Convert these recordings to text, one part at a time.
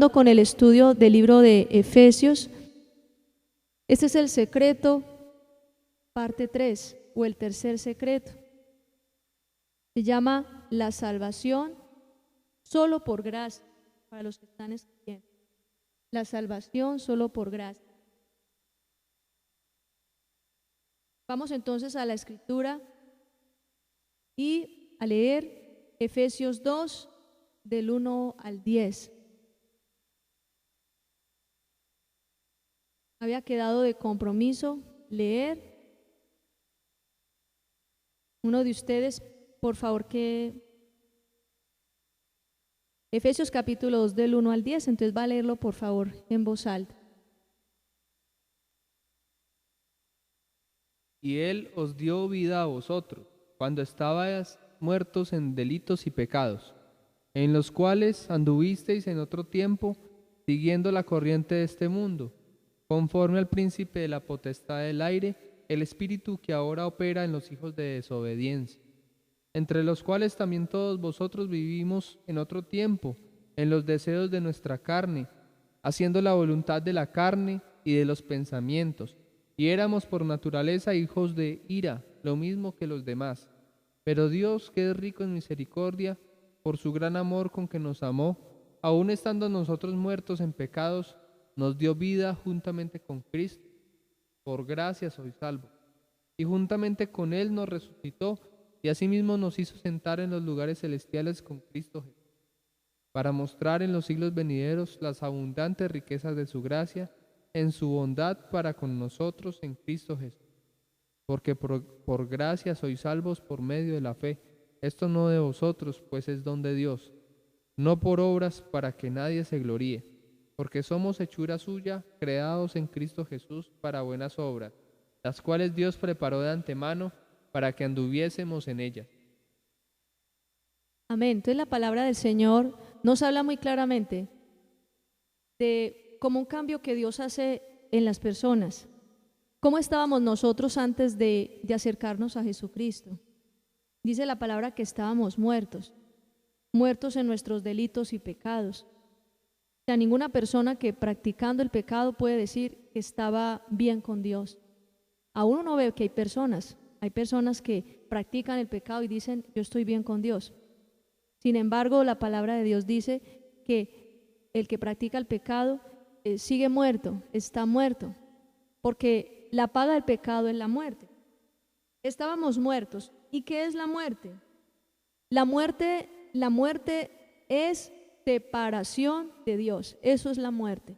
Con el estudio del libro de Efesios. Este es el secreto, parte 3, o el tercer secreto. Se llama la salvación solo por gracia, para los que están escribiendo. La salvación solo por gracia. Vamos entonces a la escritura y a leer Efesios 2, del 1 al 10. Había quedado de compromiso leer. Uno de ustedes, por favor, que Efesios capítulo 2 del 1 al 10, entonces va a leerlo por favor en voz alta. Y Él os dio vida a vosotros, cuando estabais muertos en delitos y pecados, en los cuales anduvisteis en otro tiempo, siguiendo la corriente de este mundo, conforme al príncipe de la potestad del aire, el espíritu que ahora opera en los hijos de desobediencia, entre los cuales también todos vosotros vivimos en otro tiempo, en los deseos de nuestra carne, haciendo la voluntad de la carne y de los pensamientos, y éramos por naturaleza hijos de ira, lo mismo que los demás. Pero Dios, que es rico en misericordia, por su gran amor con que nos amó, aun estando nosotros muertos en pecados, nos dio vida juntamente con Cristo. Por gracia sois salvos. Y juntamente con Él nos resucitó, y asimismo nos hizo sentar en los lugares celestiales con Cristo Jesús, para mostrar en los siglos venideros las abundantes riquezas de su gracia, en su bondad para con nosotros en Cristo Jesús. Porque por gracia sois salvos por medio de la fe. Esto no de vosotros, pues es don de Dios, no por obras para que nadie se gloríe, porque somos hechura suya, creados en Cristo Jesús para buenas obras, las cuales Dios preparó de antemano para que anduviésemos en ellas. Amén. Entonces la palabra del Señor nos habla muy claramente de cómo un cambio que Dios hace en las personas. ¿Cómo estábamos nosotros antes de acercarnos a Jesucristo? Dice la palabra que estábamos muertos en nuestros delitos y pecados. O sea, ninguna persona que practicando el pecado puede decir que estaba bien con Dios. Aún uno ve que hay personas que practican el pecado y dicen, yo estoy bien con Dios. Sin embargo, la palabra de Dios dice que el que practica el pecado sigue muerto, está muerto, porque la paga del pecado es la muerte. Estábamos muertos. ¿Y qué es la muerte? La muerte es separación de Dios. Eso es la muerte,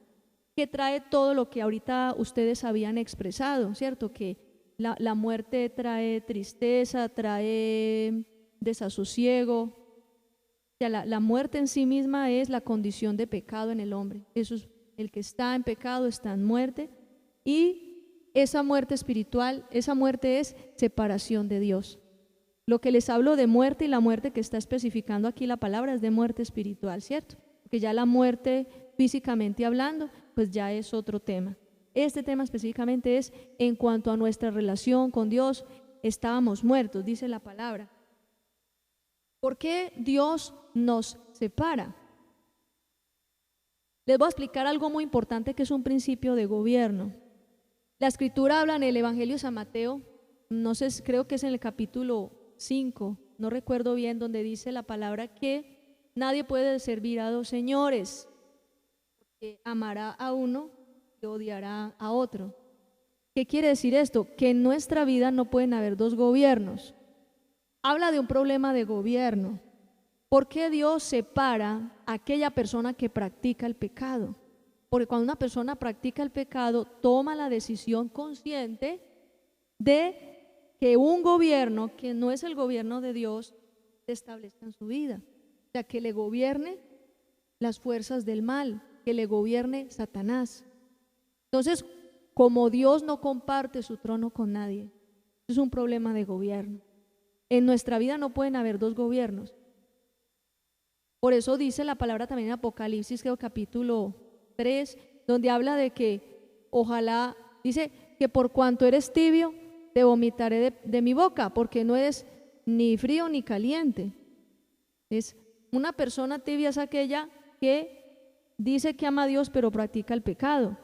que trae todo lo que ahorita ustedes habían expresado, ¿cierto? Que la muerte trae tristeza, trae desasosiego. O sea, la muerte en sí misma es la condición de pecado en el hombre. Eso es, el que está en pecado está en muerte, y esa muerte espiritual, esa muerte es separación de Dios. Lo que les hablo de muerte y la muerte que está especificando aquí la palabra es de muerte espiritual, ¿cierto? Porque ya la muerte físicamente hablando, pues ya es otro tema. Este tema específicamente es en cuanto a nuestra relación con Dios, estábamos muertos, dice la palabra. ¿Por qué Dios nos separa? Les voy a explicar algo muy importante que es un principio de gobierno. La escritura habla en el Evangelio de San Mateo, no sé, creo que es en el capítulo 5, no recuerdo bien, donde dice la palabra que nadie puede servir a dos señores, porque amará a uno y odiará a otro. ¿Qué quiere decir esto? Que en nuestra vida no pueden haber dos gobiernos. Habla de un problema de gobierno. ¿Por qué Dios separa a aquella persona que practica el pecado? Porque cuando una persona practica el pecado, toma la decisión consciente de que un gobierno que no es el gobierno de Dios se establezca en su vida. O sea, que le gobierne las fuerzas del mal, que le gobierne Satanás. Entonces, como Dios no comparte su trono con nadie, es un problema de gobierno. En nuestra vida no pueden haber dos gobiernos. Por eso dice la palabra también en Apocalipsis, creo capítulo 3, donde habla de que ojalá, dice que por cuanto eres tibio, te vomitaré de mi boca, porque no eres ni frío ni caliente. Es una persona tibia, es aquella que dice que ama a Dios, pero practica el pecado.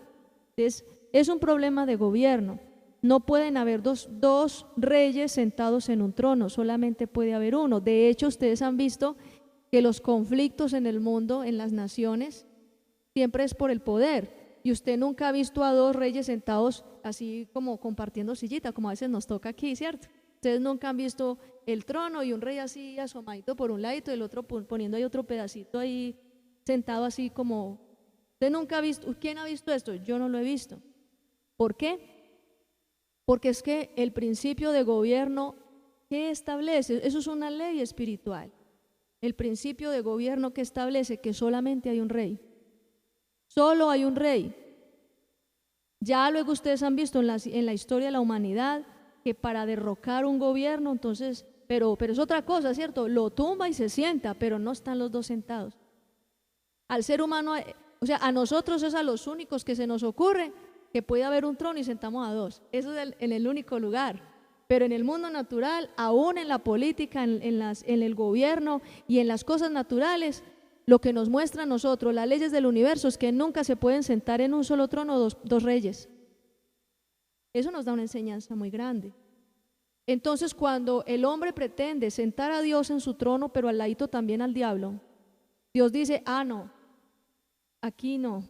Entonces, es un problema de gobierno. No pueden haber dos reyes sentados en un trono, solamente puede haber uno. De hecho, ustedes han visto que los conflictos en el mundo, en las naciones, siempre es por el poder. Y usted nunca ha visto a dos reyes sentados así como compartiendo sillita, como a veces nos toca aquí, ¿cierto? Ustedes nunca han visto el trono y un rey así asomadito por un ladito y el otro poniendo ahí otro pedacito ahí sentado así como... Usted nunca ha visto. ¿Quién ha visto esto? Yo no lo he visto. ¿Por qué? Porque es que el principio de gobierno, ¿qué establece? Eso es una ley espiritual. El principio de gobierno que establece que solamente hay un rey. Solo hay un rey. Ya luego ustedes han visto en la historia de la humanidad que para derrocar un gobierno, entonces, pero es otra cosa, ¿cierto? Lo tumba y se sienta, pero no están los dos sentados. Al ser humano, o sea, a nosotros es a los únicos que se nos ocurre que puede haber un trono y sentamos a dos. Eso es en el único lugar. Pero en el mundo natural, aún en la política, en el gobierno y en las cosas naturales, lo que nos muestra a nosotros las leyes del universo es que nunca se pueden sentar en un solo trono dos reyes. Eso nos da una enseñanza muy grande. Entonces, cuando el hombre pretende sentar a Dios en su trono, pero al ladito también al diablo, Dios dice, no, aquí no,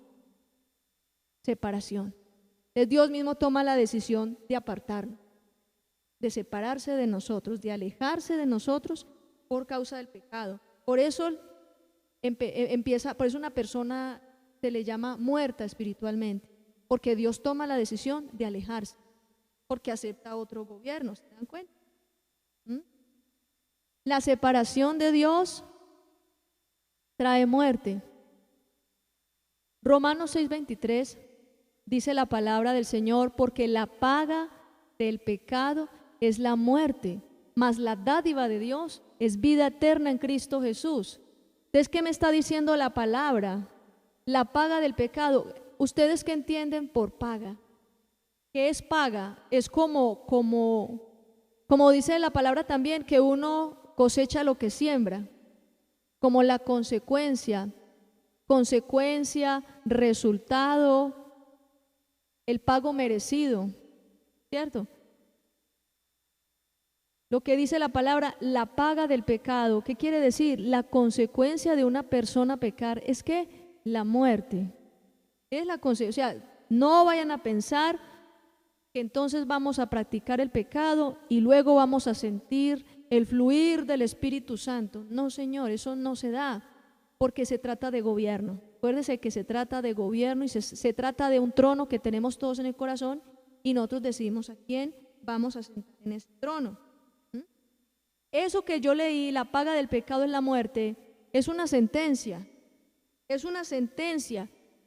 separación. Entonces Dios mismo toma la decisión de apartarnos, de separarse de nosotros, de alejarse de nosotros por causa del pecado. Por eso por eso una persona se le llama muerta espiritualmente, porque Dios toma la decisión de alejarse, porque acepta otro gobierno, ¿se dan cuenta? La separación de Dios trae muerte. Romanos 6:23 dice la palabra del Señor, porque la paga del pecado es la muerte, mas la dádiva de Dios es vida eterna en Cristo Jesús. Entonces, ¿qué me está diciendo la palabra? La paga del pecado. ¿Ustedes qué entienden por paga? ¿Qué es paga? Es como dice la palabra también, que uno cosecha lo que siembra, como la consecuencia, resultado, el pago merecido, ¿cierto? Lo que dice la palabra, la paga del pecado, ¿qué quiere decir? La consecuencia de una persona pecar es que la muerte. Es la consecuencia. O sea, no vayan a pensar que entonces vamos a practicar el pecado y luego vamos a sentir el fluir del Espíritu Santo. No, Señor, eso no se da, porque se trata de gobierno. Acuérdense que se trata de gobierno y se trata de un trono que tenemos todos en el corazón y nosotros decidimos a quién vamos a sentar en ese trono. Eso que yo leí, la paga del pecado es la muerte, es una sentencia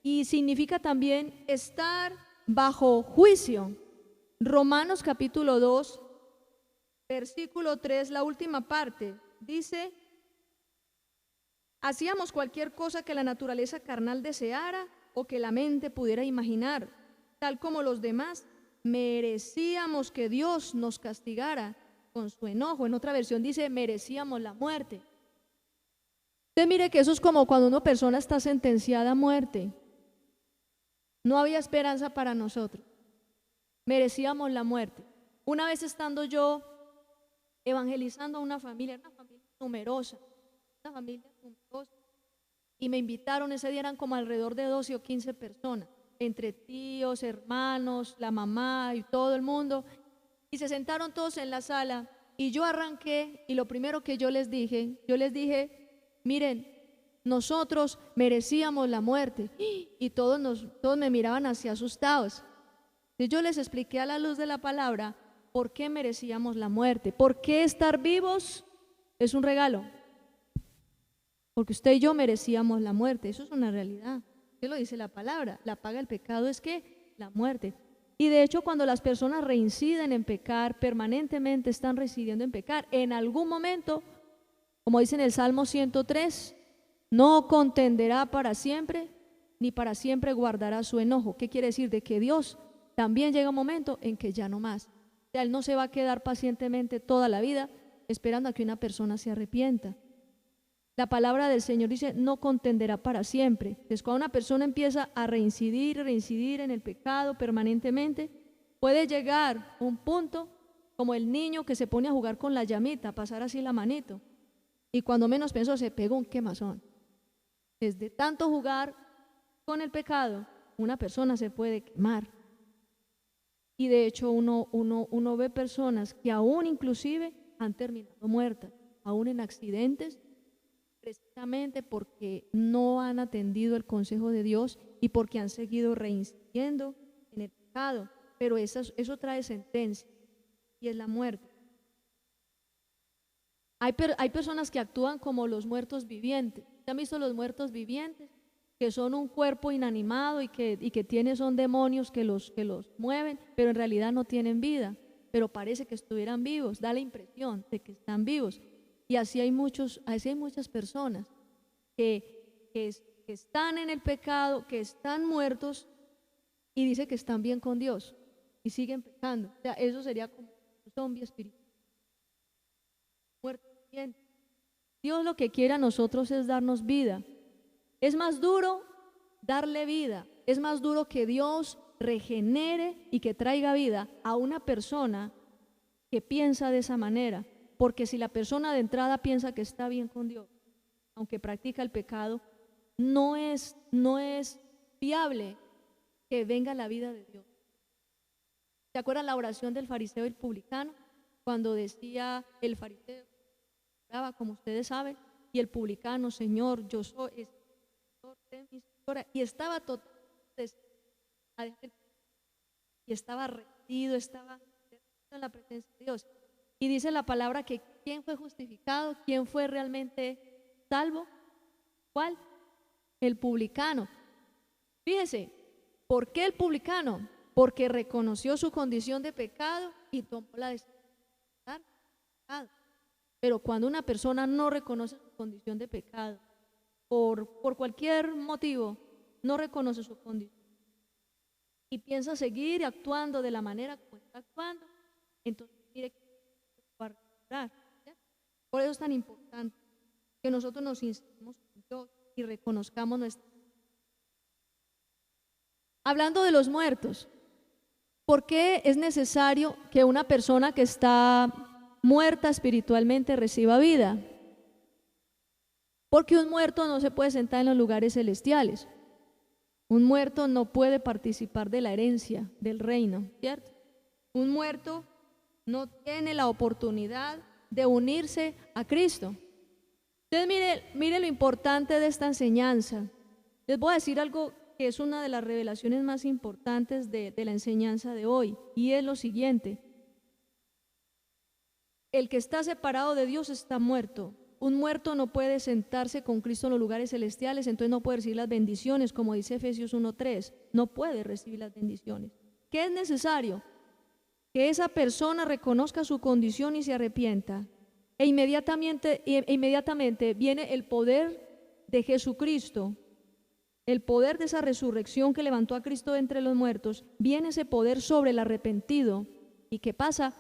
y significa también estar bajo juicio. Romanos capítulo 2, versículo 3, la última parte, dice: hacíamos cualquier cosa que la naturaleza carnal deseara o que la mente pudiera imaginar, tal como los demás, merecíamos que Dios nos castigara con su enojo. En otra versión dice, merecíamos la muerte. Usted mire que eso es como cuando una persona está sentenciada a muerte. No había esperanza para nosotros. Merecíamos la muerte. Una vez estando yo evangelizando a una familia numerosa, y me invitaron, ese día eran como alrededor de 12 o 15 personas, entre tíos, hermanos, la mamá y todo el mundo, y se sentaron todos en la sala, y yo arranqué, y lo primero que yo les dije, miren, nosotros merecíamos la muerte, y todos me miraban así asustados. Y yo les expliqué a la luz de la palabra por qué merecíamos la muerte, por qué estar vivos es un regalo, porque usted y yo merecíamos la muerte. Eso es una realidad, ¿qué lo dice la palabra? La paga del pecado es que la muerte. Y de hecho, cuando las personas reinciden en pecar, permanentemente están reincidiendo en pecar, en algún momento, como dice en el Salmo 103, no contenderá para siempre, ni para siempre guardará su enojo. ¿Qué quiere decir? De que Dios también llega un momento en que ya no más. O sea, Él no se va a quedar pacientemente toda la vida esperando a que una persona se arrepienta. La palabra del Señor dice, no contenderá para siempre. Entonces, cuando una persona empieza a reincidir en el pecado permanentemente, puede llegar a un punto como el niño que se pone a jugar con la llamita, pasar así la manito, y cuando menos pensó se pegó un quemazón. Desde tanto jugar con el pecado, una persona se puede quemar. Y de hecho uno ve personas que aún inclusive han terminado muertas, aún en accidentes, precisamente porque no han atendido el consejo de Dios y porque han seguido reincidiendo en el pecado. Pero eso trae sentencia y es la muerte. Hay personas que actúan como los muertos vivientes. ¿Se han visto los muertos vivientes? Que son un cuerpo inanimado y que son demonios que los mueven, pero en realidad no tienen vida, pero parece que estuvieran vivos, da la impresión de que están vivos. Y así hay muchas personas que están en el pecado, que están muertos y dice que están bien con Dios y siguen pecando. O sea, eso sería como un zombie espiritual. Muerto bien. Dios lo que quiere a nosotros es darnos vida. Es más duro darle vida, es más duro que Dios regenere y que traiga vida a una persona que piensa de esa manera. Porque si la persona de entrada piensa que está bien con Dios, aunque practica el pecado, no es viable que venga la vida de Dios. ¿Se acuerdan la oración del fariseo y el publicano? Cuando decía el fariseo, oraba como ustedes saben, y el publicano, Señor, yo soy, y estaba totalmente y estaba rendido, estaba en la presencia de Dios. Y dice la palabra que ¿quién fue justificado? ¿Quién fue realmente salvo? ¿Cuál? El publicano. Fíjese, ¿por qué el publicano? Porque reconoció su condición de pecado y tomó la decisión de pecado. Pero cuando una persona no reconoce su condición de pecado, por cualquier motivo, no reconoce su condición y piensa seguir actuando de la manera como está actuando, entonces mire que va a recuperar. Por eso es tan importante que nosotros nos instemos con Dios y reconozcamos nuestra. Hablando de los muertos, ¿por qué es necesario que una persona que está muerta espiritualmente reciba vida? Porque un muerto no se puede sentar en los lugares celestiales. Un muerto no puede participar de la herencia del reino, ¿cierto? Un muerto no tiene la oportunidad de unirse a Cristo. Entonces mire lo importante de esta enseñanza. Les voy a decir algo que es una de las revelaciones más importantes de la enseñanza de hoy, y es lo siguiente: el que está separado de Dios está muerto. Un muerto no puede sentarse con Cristo en los lugares celestiales, entonces no puede recibir las bendiciones, como dice Efesios 1:3, no puede recibir las bendiciones. ¿Qué es necesario? Que esa persona reconozca su condición y se arrepienta, e inmediatamente viene el poder de Jesucristo, el poder de esa resurrección que levantó a Cristo de entre los muertos. Viene ese poder sobre el arrepentido, y ¿qué pasa?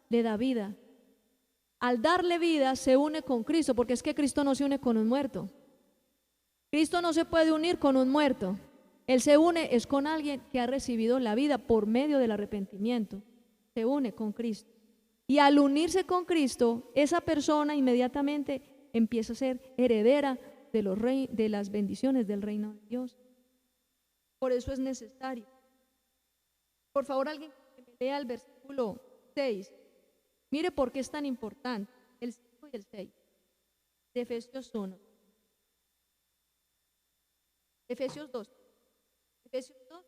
Le da vida. Al darle vida se une con Cristo, porque es que Cristo no se une con un muerto. Cristo no se puede unir con un muerto. Él se une es con alguien que ha recibido la vida por medio del arrepentimiento. Se une con Cristo. Y al unirse con Cristo, esa persona inmediatamente empieza a ser heredera de las bendiciones del reino de Dios. Por eso es necesario. Por favor, alguien que me lea el versículo 6. Mire por qué es tan importante el 5 y el 6 de Efesios 1. Efesios 2. Efesios 2.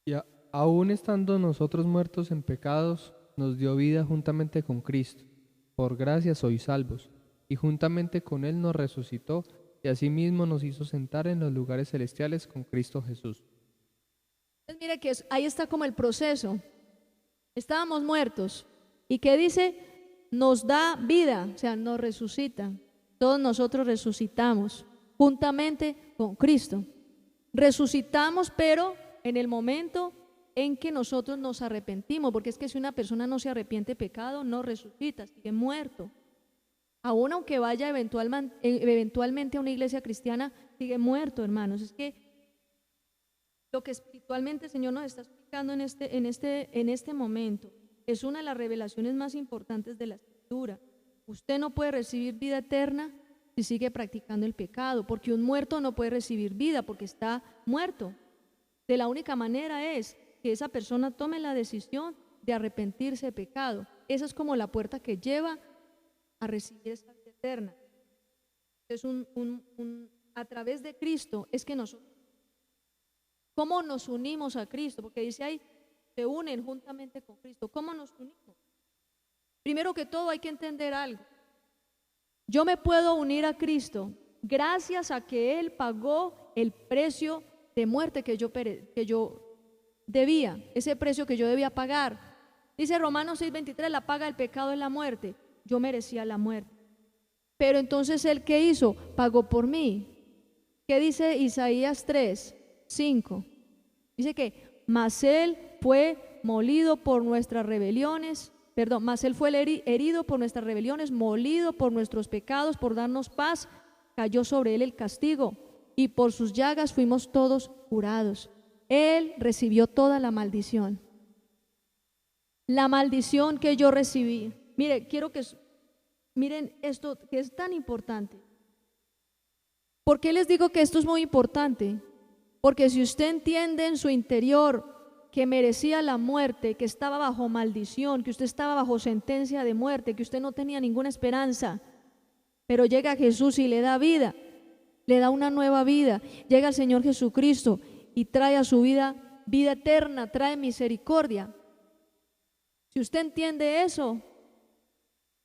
Y aún estando nosotros muertos en pecados, nos dio vida juntamente con Cristo. Por gracia sois salvos, y juntamente con Él nos resucitó, y asimismo nos hizo sentar en los lugares celestiales con Cristo Jesús. Entonces mire que ahí está como el proceso. Estábamos muertos, ¿y qué dice? Nos da vida, o sea, nos resucita. Todos nosotros resucitamos juntamente con Cristo. Resucitamos, pero en el momento en que nosotros nos arrepentimos, porque es que si una persona no se arrepiente de pecado, no resucita, sigue muerto. Aún aunque vaya eventualmente a una iglesia cristiana, sigue muerto, hermanos. Es que lo que espiritualmente el Señor nos está explicando en este momento es una de las revelaciones más importantes de la Escritura. Usted no puede recibir vida eterna si sigue practicando el pecado, porque un muerto no puede recibir vida porque está muerto. De la única manera es que esa persona tome la decisión de arrepentirse de pecado. Esa es como la puerta que lleva a recibir esa vida eterna. Es a través de Cristo es que nosotros, ¿cómo nos unimos a Cristo? Porque dice ahí, se unen juntamente con Cristo. ¿Cómo nos unimos? Primero que todo hay que entender algo. Yo me puedo unir a Cristo gracias a que Él pagó el precio de muerte que yo debía, ese precio que yo debía pagar. Dice Romanos 6:23, la paga del pecado es la muerte. Yo merecía la muerte. Pero entonces ¿Él qué hizo? Pagó por mí. ¿Qué dice Isaías 3:5? Dice que mas Él fue molido por nuestras rebeliones, mas Él fue herido por nuestras rebeliones, molido por nuestros pecados, por darnos paz, cayó sobre Él el castigo, y por sus llagas fuimos todos curados. Él recibió toda la maldición que yo recibí. Mire, miren esto que es tan importante. ¿Por qué les digo que esto es muy importante? Porque si usted entiende en su interior que merecía la muerte, que estaba bajo maldición, que usted estaba bajo sentencia de muerte, que usted no tenía ninguna esperanza, pero llega Jesús y le da vida, le da una nueva vida, llega el Señor Jesucristo y trae a su vida vida eterna, trae misericordia. Si usted entiende eso,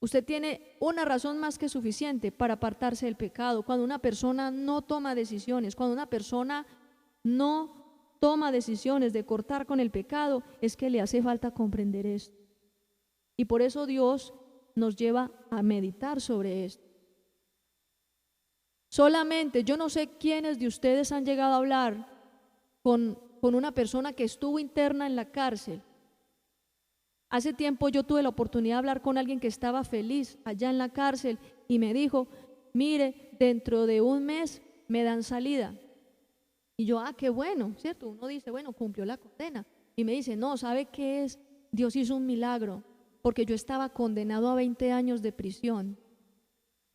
usted tiene una razón más que suficiente para apartarse del pecado. Cuando una persona no toma decisiones, cuando una persona no toma decisiones de cortar con el pecado, es que le hace falta comprender esto. Y por eso Dios nos lleva a meditar sobre esto. Solamente, yo no sé quiénes de ustedes han llegado a hablar con una persona que estuvo interna en la cárcel. Hace tiempo yo tuve la oportunidad de hablar con alguien que estaba feliz allá en la cárcel y me dijo, mire, dentro de un mes me dan salida. Y yo, qué bueno, ¿cierto? Uno dice, bueno, cumplió la condena. Y me dice, no, ¿sabe qué es? Dios hizo un milagro, porque yo estaba condenado a 20 años de prisión.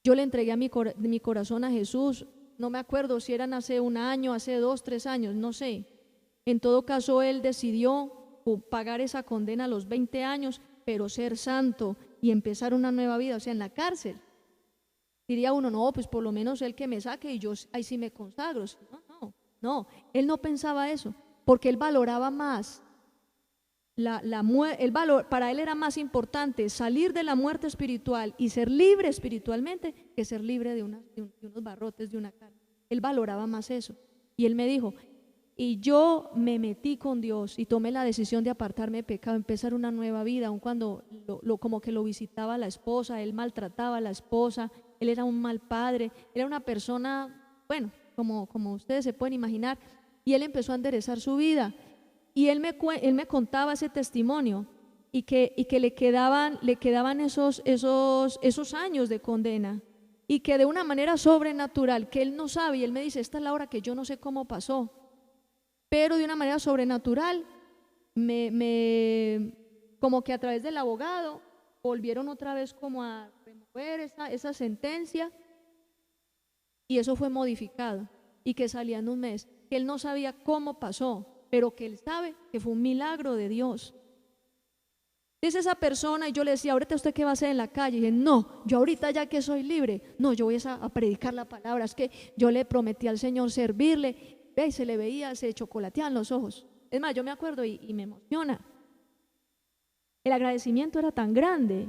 Yo le entregué mi corazón a Jesús, no me acuerdo si eran hace un año, hace 2, 3 años, no sé. En todo caso, Él decidió pagar esa condena a los 20 años, pero ser santo y empezar una nueva vida, o sea, en la cárcel. Diría uno, no, pues por lo menos Él que me saque y yo ahí sí me consagro. No, Él no pensaba eso, porque Él valoraba más para Él era más importante salir de la muerte espiritual y ser libre espiritualmente que ser libre de unos barrotes de una cárcel. Él valoraba más eso. Y Él me dijo, y yo me metí con Dios y tomé la decisión de apartarme de pecado, empezar una nueva vida, aun cuando como que lo visitaba la esposa, él maltrataba a la esposa, él era un mal padre, era una persona, bueno, como ustedes se pueden imaginar, y él empezó a enderezar su vida. Y él me contaba ese testimonio y que le quedaban esos años de condena, y que de una manera sobrenatural, que él no sabe, y él me dice, esta es la hora que yo no sé cómo pasó, pero de una manera sobrenatural, como que a través del abogado volvieron otra vez como a remover esa sentencia, y eso fue modificado, y que salía en un mes, que él no sabía cómo pasó, pero que él sabe que fue un milagro de Dios. Dice esa persona, y yo le decía, ahorita usted qué va a hacer en la calle, y dije, no, yo ahorita ya que soy libre, no, yo voy a predicar la palabra, es que yo le prometí al Señor servirle. Ve, y se le veía, se chocolateaban los ojos. Es más, yo me acuerdo y me emociona. El agradecimiento era tan grande.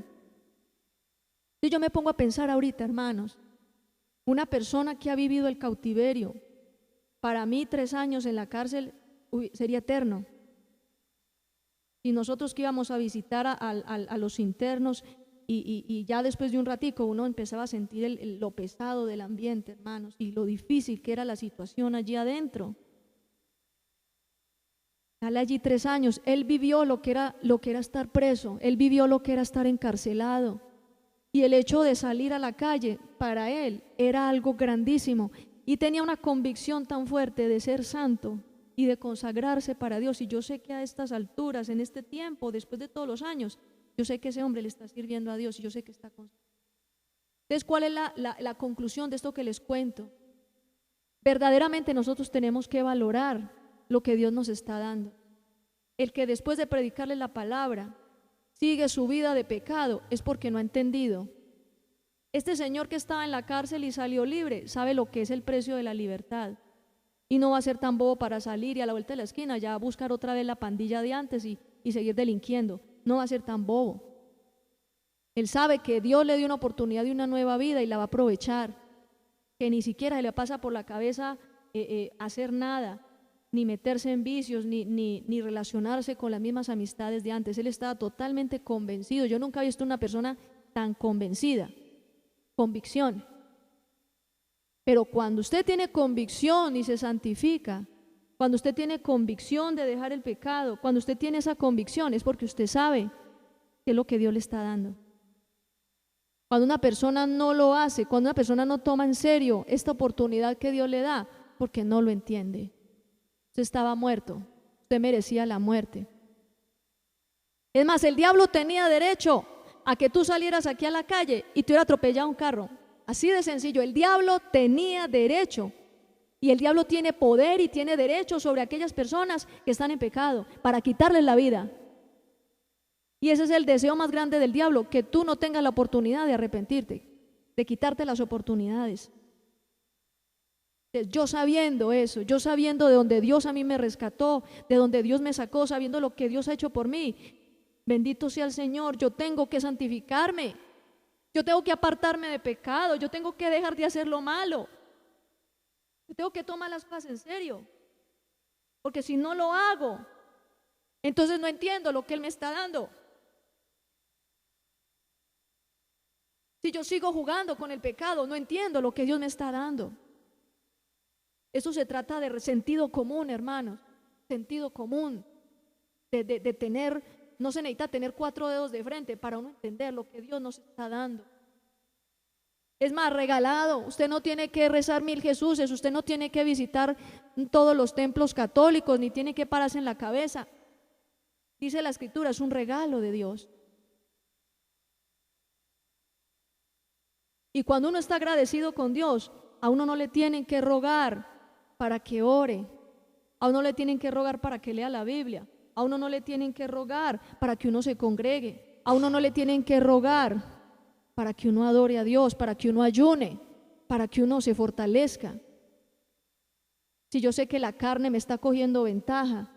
Y yo me pongo a pensar ahorita, hermanos, una persona que ha vivido el cautiverio, para mí 3 años en la cárcel sería eterno. Y nosotros que íbamos a visitar a los internos y ya después de un ratico uno empezaba a sentir lo pesado del ambiente, hermanos, y lo difícil que era la situación allí adentro. Dale allí 3 años. Él vivió lo que era estar preso, él vivió lo que era estar encarcelado. Y el hecho de salir a la calle para él era algo grandísimo. Y tenía una convicción tan fuerte de ser santo y de consagrarse para Dios. Y yo sé que a estas alturas, en este tiempo, después de todos los años, yo sé que ese hombre le está sirviendo a Dios y yo sé que está consagrado. Entonces, ¿cuál es la conclusión de esto que les cuento? Verdaderamente nosotros tenemos que valorar lo que Dios nos está dando. El que después de predicarle la palabra sigue su vida de pecado es porque no ha entendido. Este señor que estaba en la cárcel y salió libre sabe lo que es el precio de la libertad y no va a ser tan bobo para salir y a la vuelta de la esquina ya buscar otra vez la pandilla de antes y seguir delinquiendo. No va a ser tan bobo. Él sabe que Dios le dio una oportunidad de una nueva vida y la va a aprovechar, que ni siquiera se le pasa por la cabeza hacer nada, ni meterse en vicios, ni relacionarse con las mismas amistades de antes. Él estaba totalmente convencido. Yo nunca he visto una persona tan convencida. Convicción. Pero cuando usted tiene convicción y se santifica, cuando usted tiene convicción de dejar el pecado, cuando usted tiene esa convicción es porque usted sabe qué es lo que Dios le está dando. Cuando una persona no lo hace, cuando una persona no toma en serio esta oportunidad que Dios le da, porque no lo entiende. Usted estaba muerto, usted merecía la muerte. Es más, el diablo tenía derecho a que tú salieras aquí a la calle y te hubiera atropellado un carro. Así de sencillo, el diablo tenía derecho. Y el diablo tiene poder y tiene derecho sobre aquellas personas que están en pecado para quitarles la vida. Y ese es el deseo más grande del diablo, que tú no tengas la oportunidad de arrepentirte, de quitarte las oportunidades. Yo sabiendo eso, yo sabiendo de donde Dios a mí me rescató, de donde Dios me sacó, sabiendo lo que Dios ha hecho por mí, bendito sea el Señor, yo tengo que santificarme, yo tengo que apartarme de pecado, yo tengo que dejar de hacer lo malo, yo tengo que tomar las cosas en serio, porque si no lo hago, entonces no entiendo lo que Él me está dando. Si yo sigo jugando con el pecado, no entiendo lo que Dios me está dando. Eso se trata de sentido común, hermanos, sentido común, de tener, no se necesita tener 4 dedos de frente para uno entender lo que Dios nos está dando. Es más, regalado, usted no tiene que rezar 1000 Jesuses, usted no tiene que visitar todos los templos católicos, ni tiene que pararse en la cabeza. Dice la Escritura, es un regalo de Dios. Y cuando uno está agradecido con Dios, a uno no le tienen que rogar para que ore, a uno le tienen que rogar para que lea la Biblia, a uno no le tienen que rogar para que uno se congregue, a uno no le tienen que rogar para que uno adore a Dios, para que uno ayune, para que uno se fortalezca. Si yo sé que la carne me está cogiendo ventaja,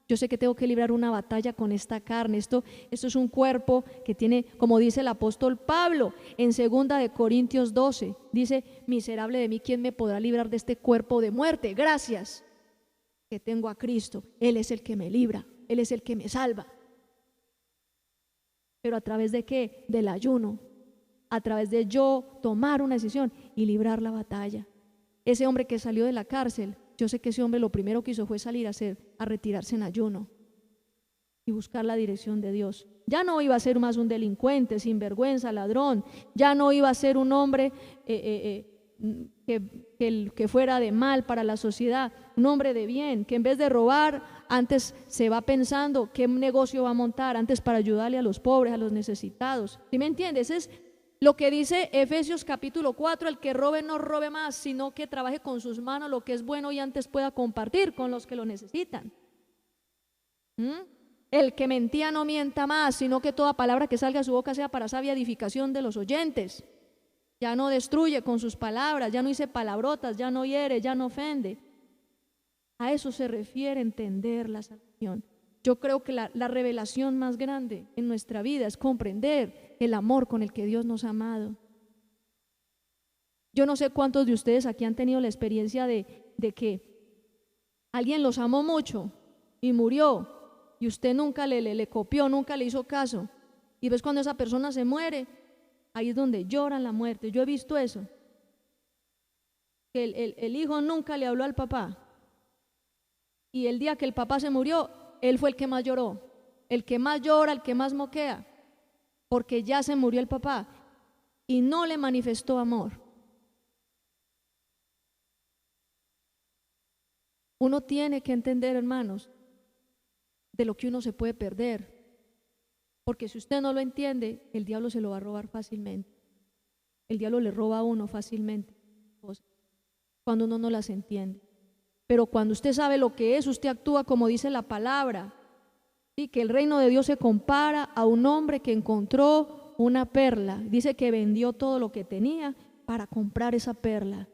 yo sé que tengo que librar una batalla con esta carne. Esto es un cuerpo que tiene, como dice el apóstol Pablo en 2 de Corintios 12, dice, miserable de mí, ¿quién me podrá librar de este cuerpo de muerte? Gracias que tengo a Cristo, Él es el que me libra, Él es el que me salva. Pero ¿a través de qué? Del ayuno, a través de yo tomar una decisión y librar la batalla. Ese hombre que salió de la cárcel, yo sé que ese hombre lo primero que hizo fue salir a retirarse en ayuno y buscar la dirección de Dios. Ya no iba a ser más un delincuente, sinvergüenza, ladrón, ya no iba a ser un hombre que fuera de mal para la sociedad, un hombre de bien, que en vez de robar, antes se va pensando qué negocio va a montar, antes para ayudarle a los pobres, a los necesitados. ¿Sí me entiendes? Es lo que dice Efesios capítulo 4, el que robe no robe más, sino que trabaje con sus manos lo que es bueno y antes pueda compartir con los que lo necesitan. El que mentía no mienta más, sino que toda palabra que salga de su boca sea para sabia edificación de los oyentes. Ya no destruye con sus palabras, ya no dice palabrotas, ya no hiere, ya no ofende. A eso se refiere entender la salvación. Yo creo que la revelación más grande en nuestra vida es comprender el amor con el que Dios nos ha amado. Yo no sé cuántos de ustedes aquí han tenido la experiencia de que alguien los amó mucho y murió y usted nunca le copió, nunca le hizo caso. Y ves cuando esa persona se muere, ahí es donde lloran la muerte. Yo he visto eso. Que el hijo nunca le habló al papá. Y el día que el papá se murió, él fue el que más lloró, el que más llora, el que más moquea, porque ya se murió el papá y no le manifestó amor. Uno tiene que entender, hermanos, de lo que uno se puede perder, porque si usted no lo entiende, el diablo se lo va a robar fácilmente. El diablo le roba a uno fácilmente cuando uno no las entiende. Pero cuando usted sabe lo que es, usted actúa como dice la palabra. ¿Sí? Que el reino de Dios se compara a un hombre que encontró una perla. Dice que vendió todo lo que tenía para comprar esa perla.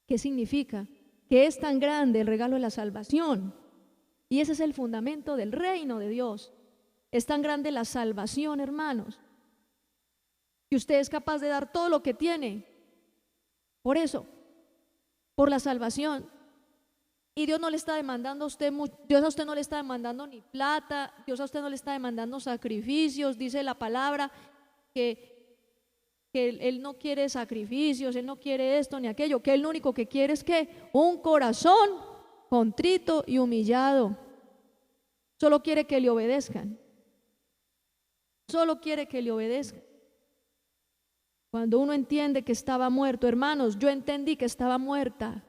¿Qué significa? Que es tan grande el regalo de la salvación. Y ese es el fundamento del reino de Dios. Es tan grande la salvación, hermanos, que usted es capaz de dar todo lo que tiene. Por eso, por la salvación. Y Dios no le está demandando a usted mucho. Dios a usted no le está demandando ni plata, Dios a usted no le está demandando sacrificios. Dice la palabra que Él no quiere sacrificios, Él no quiere esto ni aquello, que Él lo único que quiere es que un corazón contrito y humillado. Solo quiere que le obedezcan. Solo quiere que le obedezcan. Cuando uno entiende que estaba muerto, hermanos, yo entendí que estaba muerta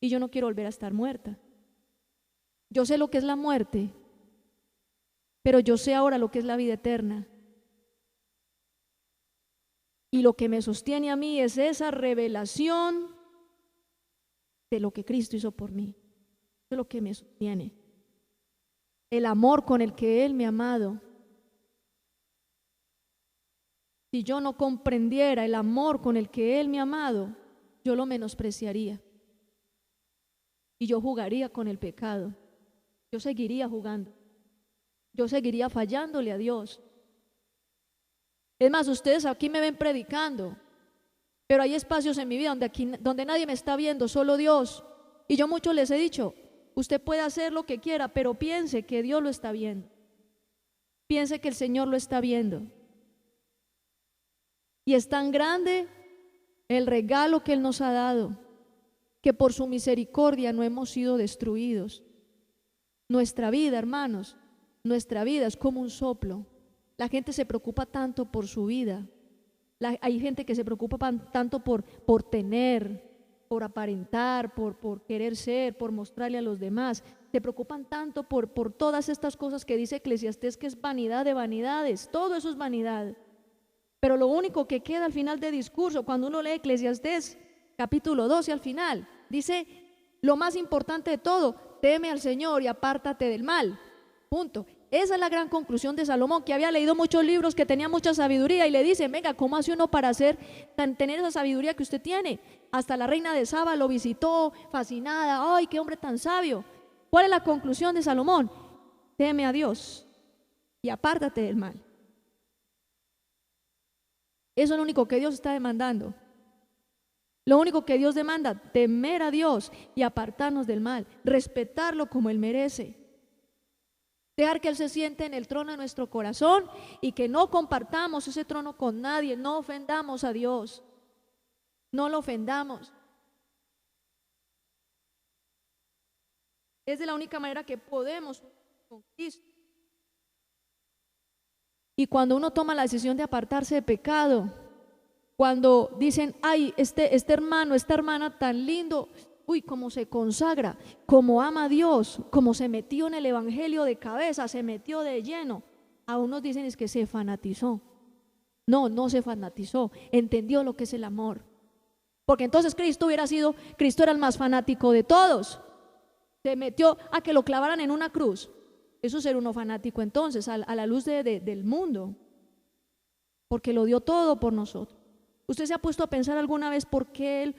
y yo no quiero volver a estar muerta. Yo sé lo que es la muerte, pero yo sé ahora lo que es la vida eterna. Y lo que me sostiene a mí es esa revelación de lo que Cristo hizo por mí. Eso es lo que me sostiene. El amor con el que Él me ha amado. Si yo no comprendiera el amor con el que Él me ha amado, yo lo menospreciaría. Y yo jugaría con el pecado. Yo seguiría jugando. Yo seguiría fallándole a Dios. Es más, ustedes aquí me ven predicando, pero hay espacios en mi vida donde nadie me está viendo, solo Dios. Y yo muchos les he dicho, usted puede hacer lo que quiera, pero piense que Dios lo está viendo. Piense que el Señor lo está viendo. Y es tan grande el regalo que Él nos ha dado, que por su misericordia no hemos sido destruidos. Nuestra vida, hermanos, nuestra vida es como un soplo. La gente se preocupa tanto por su vida. Hay gente que se preocupa tanto por tener, por aparentar, por querer ser, por mostrarle a los demás. Se preocupan tanto por todas estas cosas que dice Eclesiastés, que es vanidad de vanidades. Todo eso es vanidad. Pero lo único que queda al final del discurso, cuando uno lee Eclesiastés capítulo 12 al final, dice lo más importante de todo: teme al Señor y apártate del mal. Punto. Esa es la gran conclusión de Salomón, que había leído muchos libros, que tenía mucha sabiduría, y le dicen, venga, ¿cómo hace uno para tener esa sabiduría que usted tiene? Hasta la reina de Saba lo visitó, fascinada. ¡Ay, qué hombre tan sabio! ¿Cuál es la conclusión de Salomón? Teme a Dios y apártate del mal. Eso es lo único que Dios está demandando. Lo único que Dios demanda: temer a Dios y apartarnos del mal, respetarlo como Él merece. Dejar que Él se siente en el trono de nuestro corazón y que no compartamos ese trono con nadie. No ofendamos a Dios. No lo ofendamos. Es de la única manera que podemos con Cristo. Y cuando uno toma la decisión de apartarse de pecado, cuando dicen, ay, este hermano, esta hermana tan lindo, uy, cómo se consagra, cómo ama a Dios, cómo se metió en el evangelio de cabeza, se metió de lleno. A unos dicen es que se fanatizó. No, no se fanatizó, entendió lo que es el amor. Porque entonces Cristo era el más fanático de todos. Se metió a que lo clavaran en una cruz. Eso es ser uno fanático entonces, a la luz del mundo. Porque lo dio todo por nosotros. ¿Usted se ha puesto a pensar alguna vez por qué Él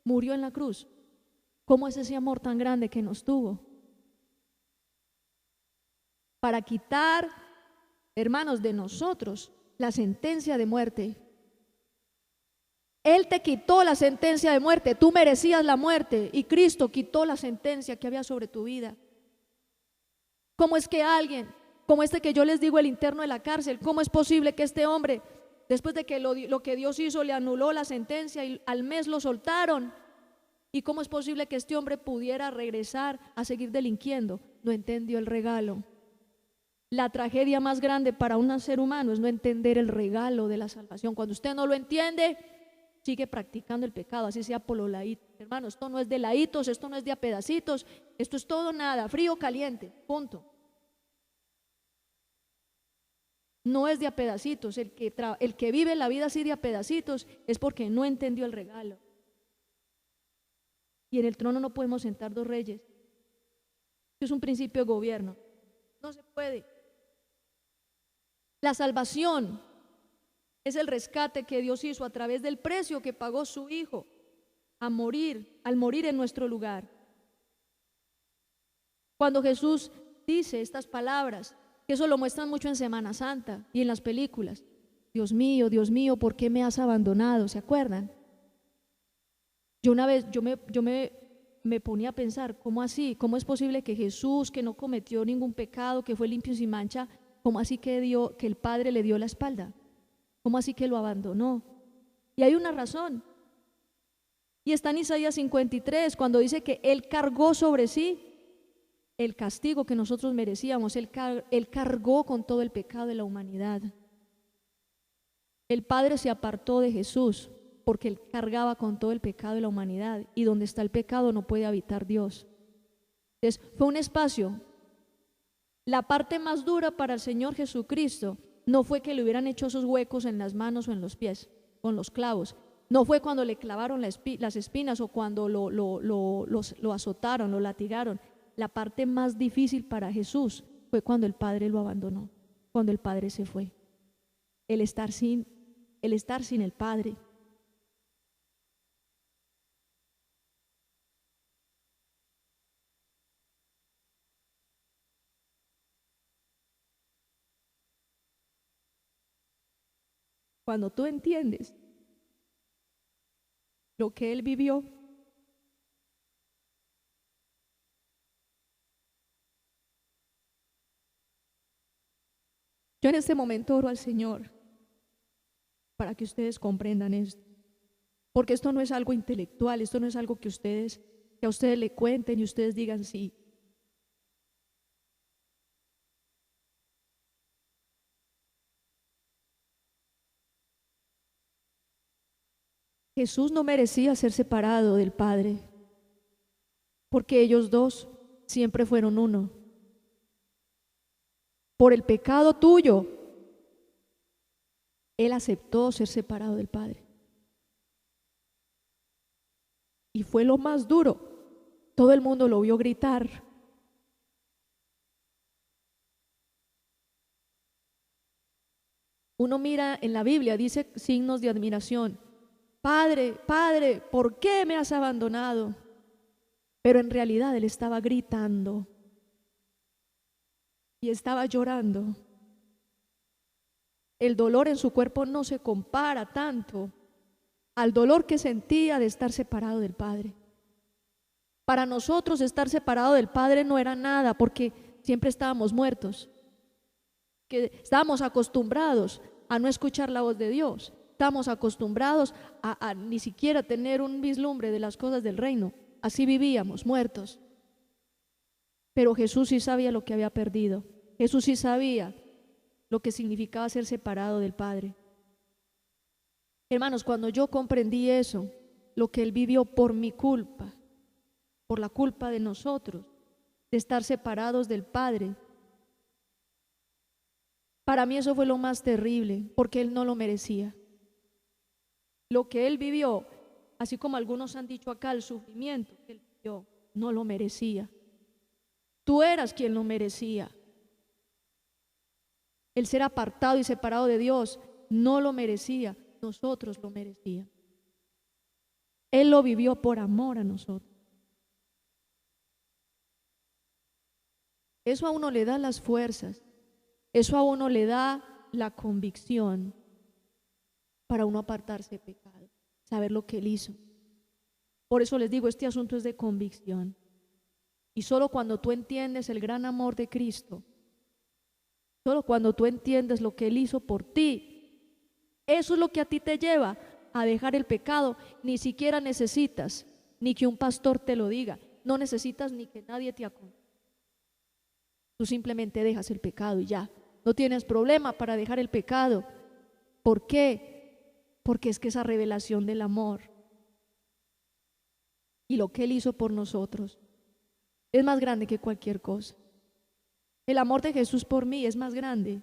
murió en la cruz? ¿Cómo es ese amor tan grande que nos tuvo? Para quitar, hermanos, de nosotros la sentencia de muerte. Él te quitó la sentencia de muerte. Tú merecías la muerte y Cristo quitó la sentencia que había sobre tu vida. ¿Cómo es que alguien, como este que yo les digo, el interno de la cárcel, cómo es posible que este hombre, después de que lo que Dios hizo, le anuló la sentencia y al mes lo soltaron? ¿Y cómo es posible que este hombre pudiera regresar a seguir delinquiendo? No entendió el regalo. La tragedia más grande para un ser humano es no entender el regalo de la salvación. Cuando usted no lo entiende, sigue practicando el pecado, así sea por los laditos. Hermano, esto no es de laditos, esto no es de a pedacitos, esto es todo nada, frío, caliente, punto. No es de a pedacitos. El que vive la vida así de a pedacitos es porque no entendió el regalo. Y en el trono no podemos sentar dos reyes. Es un principio de gobierno. No se puede. La salvación es el rescate que Dios hizo a través del precio que pagó su Hijo al morir en nuestro lugar. Cuando Jesús dice estas palabras, que eso lo muestran mucho en Semana Santa y en las películas: Dios mío, ¿por qué me has abandonado? ¿Se acuerdan? Yo una vez, yo me ponía a pensar, ¿cómo así? ¿Cómo es posible que Jesús, que no cometió ningún pecado, que fue limpio y sin mancha, cómo así que el Padre le dio la espalda? ¿Cómo así que lo abandonó? Y hay una razón. Y está en Isaías 53, cuando dice que Él cargó sobre sí el castigo que nosotros merecíamos. Él cargó con todo el pecado de la humanidad. El Padre se apartó de Jesús porque Él cargaba con todo el pecado de la humanidad, y donde está el pecado no puede habitar Dios. Entonces fue un espacio. La parte más dura para el Señor Jesucristo no fue que le hubieran hecho esos huecos en las manos o en los pies con los clavos. No fue cuando le clavaron las espinas o cuando lo azotaron, lo latigaron. La parte más difícil para Jesús fue cuando el Padre lo abandonó, cuando el Padre se fue. El estar sin el Padre. Cuando tú entiendes lo que Él vivió, yo en este momento oro al Señor para que ustedes comprendan esto, porque esto no es algo intelectual, esto no es algo que a ustedes le cuenten y ustedes digan sí. Jesús no merecía ser separado del Padre, porque ellos dos siempre fueron uno. Por el pecado tuyo, Él aceptó ser separado del Padre. Y fue lo más duro. Todo el mundo lo vio gritar. Uno mira en la Biblia, dice signos de admiración. Padre, Padre, ¿por qué me has abandonado? Pero en realidad Él estaba gritando y estaba llorando. El dolor en su cuerpo no se compara tanto al dolor que sentía de estar separado del Padre. Para nosotros estar separado del Padre no era nada, porque siempre estábamos muertos, que estábamos acostumbrados a no escuchar la voz de Dios. Estamos acostumbrados a ni siquiera tener un vislumbre de las cosas del reino. Así vivíamos, muertos. Pero Jesús sí sabía lo que había perdido. Jesús sí sabía lo que significaba ser separado del Padre. Hermanos, cuando yo comprendí eso, lo que Él vivió por mi culpa, por la culpa de nosotros, de estar separados del Padre, para mí eso fue lo más terrible, porque Él no lo merecía. Lo que Él vivió, así como algunos han dicho acá, el sufrimiento que Él vivió, no lo merecía. Tú eras quien lo merecía. El ser apartado y separado de Dios no lo merecía, nosotros lo merecíamos. Él lo vivió por amor a nosotros. Eso a uno le da las fuerzas, eso a uno le da la convicción para uno apartarse de pecado, saber lo que Él hizo. Por eso les digo, este asunto es de convicción. Y solo cuando tú entiendes el gran amor de Cristo, solo cuando tú entiendes lo que Él hizo por ti, eso es lo que a ti te lleva a dejar el pecado. Ni siquiera necesitas ni que un pastor te lo diga. No necesitas ni que nadie te aconseje. Tú simplemente dejas el pecado y ya. No tienes problema para dejar el pecado. ¿Por qué? Porque es que esa revelación del amor y lo que Él hizo por nosotros es más grande que cualquier cosa. El amor de Jesús por mí es más grande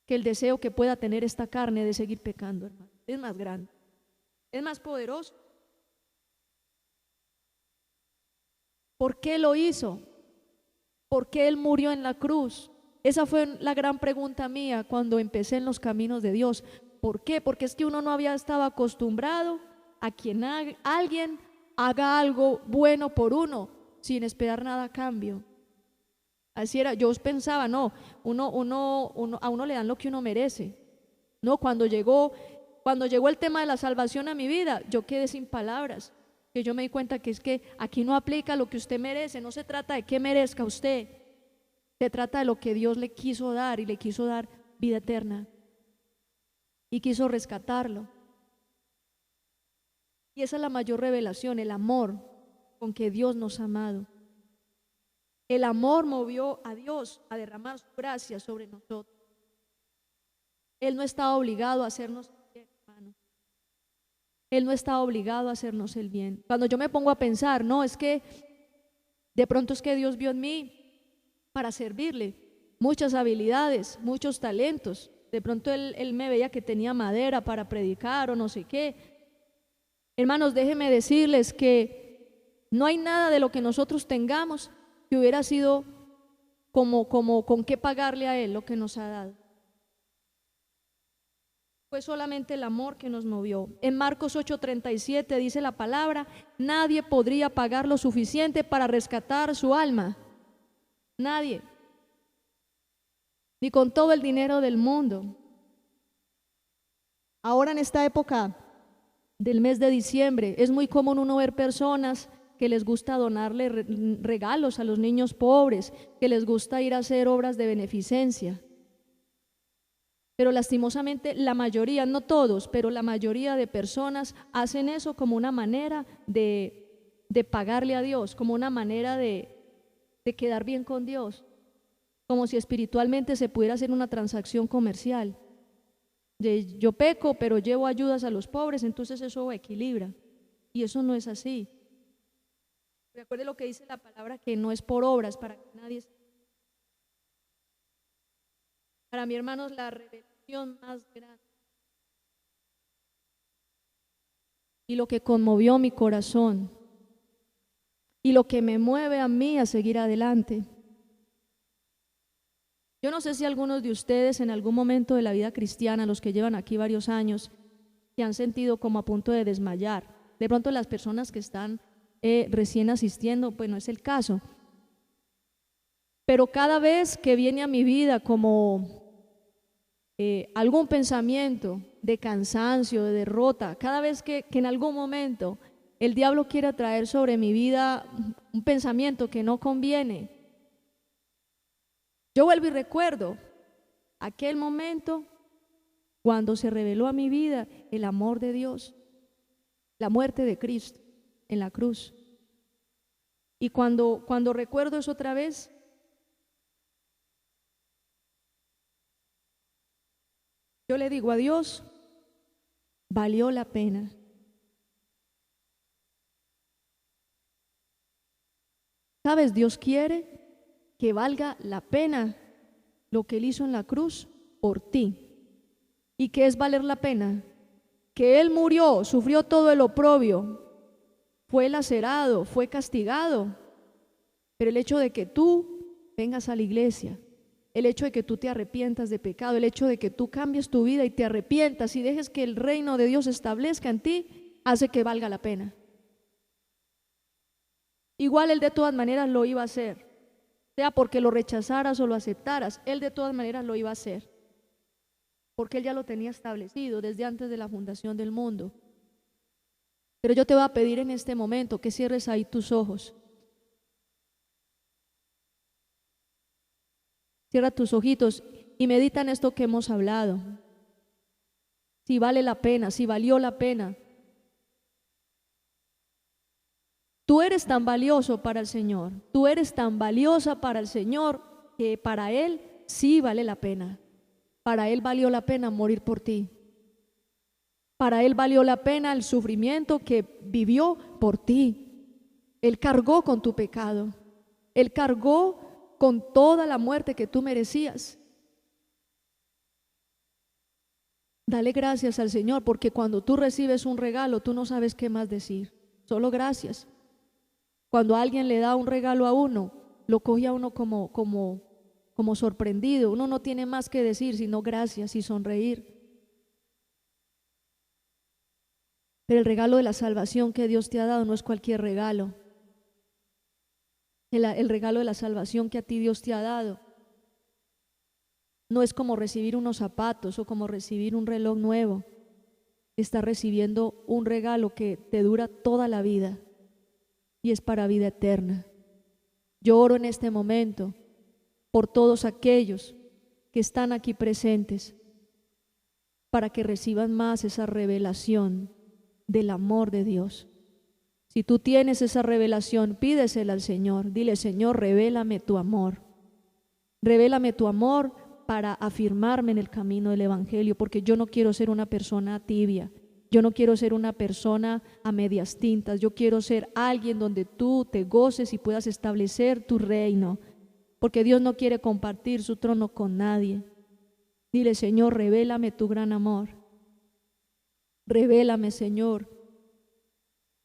que el deseo que pueda tener esta carne de seguir pecando, hermano. Es más grande, es más poderoso. ¿Por qué lo hizo? ¿Por qué Él murió en la cruz? Esa fue la gran pregunta mía cuando empecé en los caminos de Dios. ¿Por qué? Porque es que uno no había estado acostumbrado a que alguien haga algo bueno por uno sin esperar nada a cambio. Así era, yo pensaba, no, a uno le dan lo que uno merece. No, cuando llegó el tema de la salvación a mi vida, yo quedé sin palabras, que yo me di cuenta que es que aquí no aplica lo que usted merece, no se trata de qué merezca usted, se trata de lo que Dios le quiso dar, y le quiso dar vida eterna y quiso rescatarlo. Y esa es la mayor revelación, el amor con que Dios nos ha amado. El amor movió a Dios a derramar su gracia sobre nosotros. Él no está obligado a hacernos el bien, hermano. Él no está obligado a hacernos el bien. Cuando yo me pongo a pensar, no, es que de pronto es que Dios vio en mí para servirle muchas habilidades, muchos talentos. De pronto él me veía que tenía madera para predicar o no sé qué. Hermanos, déjenme decirles que no hay nada de lo que nosotros tengamos que hubiera sido como con qué pagarle a Él lo que nos ha dado. Fue solamente el amor que nos movió. En Marcos 8:37 dice la palabra: nadie podría pagar lo suficiente para rescatar su alma. Nadie. Ni con todo el dinero del mundo. Ahora en esta época del mes de diciembre es muy común uno ver personas que les gusta donarle regalos a los niños pobres, que les gusta ir a hacer obras de beneficencia. Pero lastimosamente la mayoría, no todos, pero la mayoría de personas hacen eso como una manera de pagarle a Dios, como una manera de quedar bien con Dios, como si espiritualmente se pudiera hacer una transacción comercial. Yo peco, pero llevo ayudas a los pobres, entonces eso equilibra. Y eso no es así. Recuerde lo que dice la palabra, que no es por obras, para que nadie. Para mí, hermanos, la revelación más grande y lo que conmovió mi corazón y lo que me mueve a mí a seguir adelante. Yo no sé si algunos de ustedes en algún momento de la vida cristiana, los que llevan aquí varios años, se han sentido como a punto de desmayar. De pronto las personas que están recién asistiendo, pues no es el caso. Pero cada vez que viene a mi vida como algún pensamiento de cansancio, de derrota, cada vez que en algún momento el diablo quiere traer sobre mi vida un pensamiento que no conviene, yo vuelvo y recuerdo aquel momento cuando se reveló a mi vida el amor de Dios, la muerte de Cristo en la cruz. Y cuando recuerdo eso otra vez, yo le digo a Dios, valió la pena. ¿Sabes? Dios quiere que valga la pena lo que Él hizo en la cruz por ti. ¿Y qué es valer la pena? Que Él murió, sufrió todo el oprobio, fue lacerado, fue castigado, pero el hecho de que tú vengas a la iglesia, el hecho de que tú te arrepientas de pecado, el hecho de que tú cambies tu vida y te arrepientas y dejes que el reino de Dios se establezca en ti, hace que valga la pena. Igual Él de todas maneras lo iba a hacer, sea porque lo rechazaras o lo aceptaras, Él de todas maneras lo iba a hacer, porque Él ya lo tenía establecido desde antes de la fundación del mundo. Pero yo te voy a pedir en este momento que cierres ahí tus ojos. Cierra tus ojitos y medita en esto que hemos hablado. Si vale la pena, si valió la pena eres tan valioso para el Señor, tú eres tan valiosa para el Señor que para Él sí vale la pena. Para Él valió la pena morir por ti. Para Él valió la pena el sufrimiento que vivió por ti. Él cargó con tu pecado. Él cargó con toda la muerte que tú merecías. Dale gracias al Señor, porque cuando tú recibes un regalo, tú no sabes qué más decir. Solo gracias. Cuando alguien le da un regalo a uno, lo coge a uno como sorprendido. Uno no tiene más que decir sino gracias y sonreír. Pero el regalo de la salvación que Dios te ha dado no es cualquier regalo. El regalo de la salvación que a ti Dios te ha dado no es como recibir unos zapatos o como recibir un reloj nuevo. Estás recibiendo un regalo que te dura toda la vida y es para vida eterna. Yo oro en este momento por todos aquellos que están aquí presentes para que reciban más esa revelación del amor de Dios. Si tú tienes esa revelación, pídesela al Señor. Dile: Señor, revélame tu amor. Revélame tu amor para afirmarme en el camino del Evangelio, porque yo no quiero ser una persona tibia. Yo no quiero ser una persona a medias tintas. Yo quiero ser alguien donde tú te goces y puedas establecer tu reino, porque Dios no quiere compartir su trono con nadie. Dile: Señor, revélame tu gran amor. Revélame, Señor,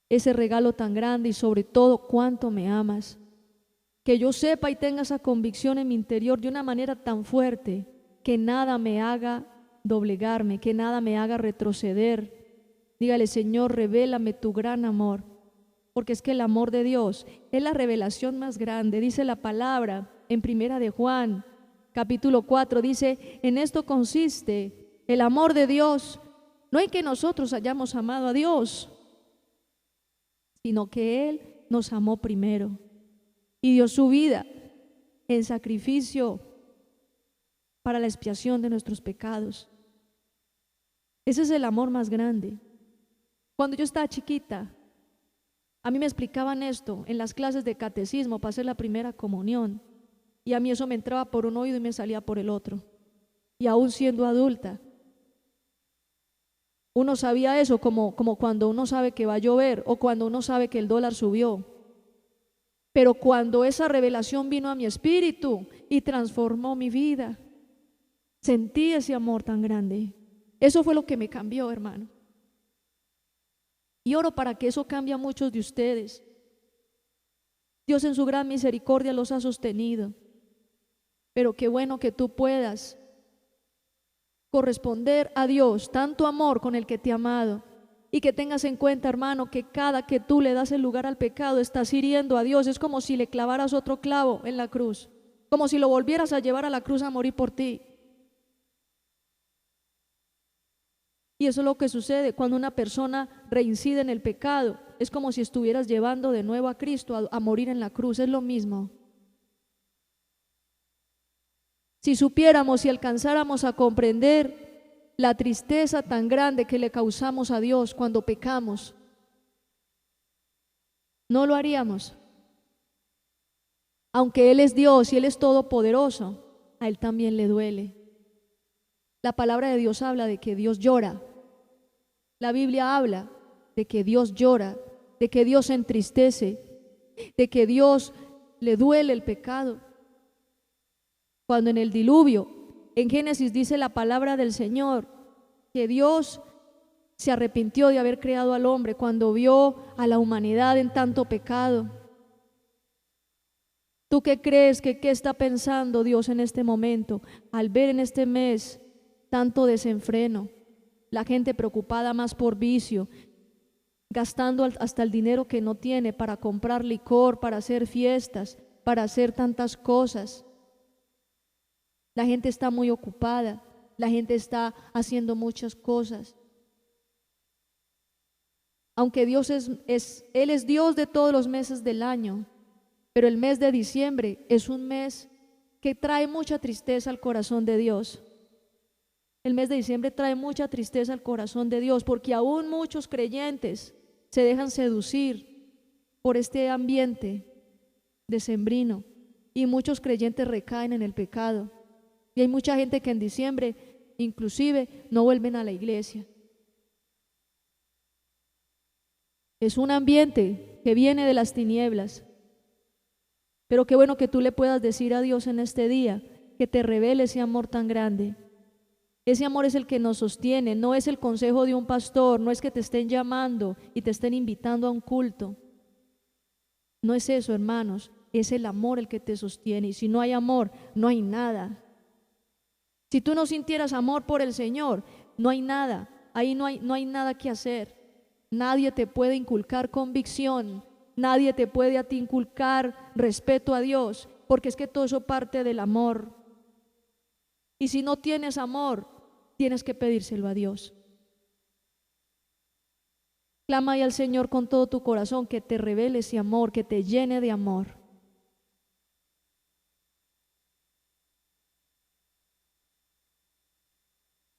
ese regalo tan grande y sobre todo cuánto me amas. Que yo sepa y tenga esa convicción en mi interior de una manera tan fuerte que nada me haga doblegarme, que nada me haga retroceder. Dígale: Señor, revélame tu gran amor, porque es que el amor de Dios es la revelación más grande. Dice la palabra en Primera de Juan, capítulo 4, dice: en esto consiste el amor de Dios, no en que nosotros hayamos amado a Dios, sino que Él nos amó primero y dio su vida en sacrificio para la expiación de nuestros pecados. Ese es el amor más grande. Cuando yo estaba chiquita, a mí me explicaban esto en las clases de catecismo para hacer la primera comunión, y a mí eso me entraba por un oído y me salía por el otro. Y aún siendo adulta, uno sabía eso como cuando uno sabe que va a llover o cuando uno sabe que el dólar subió. Pero cuando esa revelación vino a mi espíritu y transformó mi vida, sentí ese amor tan grande. Eso fue lo que me cambió, hermano. Y oro para que eso cambie a muchos de ustedes. Dios en su gran misericordia los ha sostenido. Pero qué bueno que tú puedas corresponder a Dios tanto amor con el que te ha amado, y que tengas en cuenta, hermano, que cada que tú le das el lugar al pecado estás hiriendo a Dios. Es como si le clavaras otro clavo en la cruz, como si lo volvieras a llevar a la cruz a morir por ti. Y eso es lo que sucede cuando una persona reincide en el pecado. Es como si estuvieras llevando de nuevo a Cristo a morir en la cruz. Es lo mismo. Si supiéramos y alcanzáramos a comprender la tristeza tan grande que le causamos a Dios cuando pecamos, no lo haríamos. Aunque Él es Dios y Él es todopoderoso, a Él también le duele. La palabra de Dios habla de que Dios llora. La Biblia habla de que Dios llora, de que Dios se entristece, de que Dios le duele el pecado. Cuando en el diluvio, en Génesis dice la palabra del Señor, que Dios se arrepintió de haber creado al hombre cuando vio a la humanidad en tanto pecado. ¿Tú qué crees que qué está pensando Dios en este momento al ver en este mes tanto desenfreno? La gente preocupada más por vicio, gastando hasta el dinero que no tiene para comprar licor, para hacer fiestas, para hacer tantas cosas. La gente está muy ocupada, la gente está haciendo muchas cosas. Aunque Dios Él es Dios de todos los meses del año, pero el mes de diciembre es un mes que trae mucha tristeza al corazón de Dios. El mes de diciembre trae mucha tristeza al corazón de Dios, porque aún muchos creyentes se dejan seducir por este ambiente decembrino y muchos creyentes recaen en el pecado. Y hay mucha gente que en diciembre inclusive no vuelven a la iglesia. Es un ambiente que viene de las tinieblas. Pero qué bueno que tú le puedas decir a Dios en este día que te revele ese amor tan grande. Ese amor es el que nos sostiene, no es el consejo de un pastor, no es que te estén llamando y te estén invitando a un culto. No es eso, hermanos, es el amor el que te sostiene. Y si no hay amor, no hay nada. Si tú no sintieras amor por el Señor, no hay nada, ahí no hay nada que hacer. Nadie te puede inculcar convicción, nadie te puede a ti inculcar respeto a Dios, porque es que todo eso parte del amor. Y si no tienes amor, tienes que pedírselo a Dios. Clama ahí al Señor con todo tu corazón que te revele ese amor, que te llene de amor.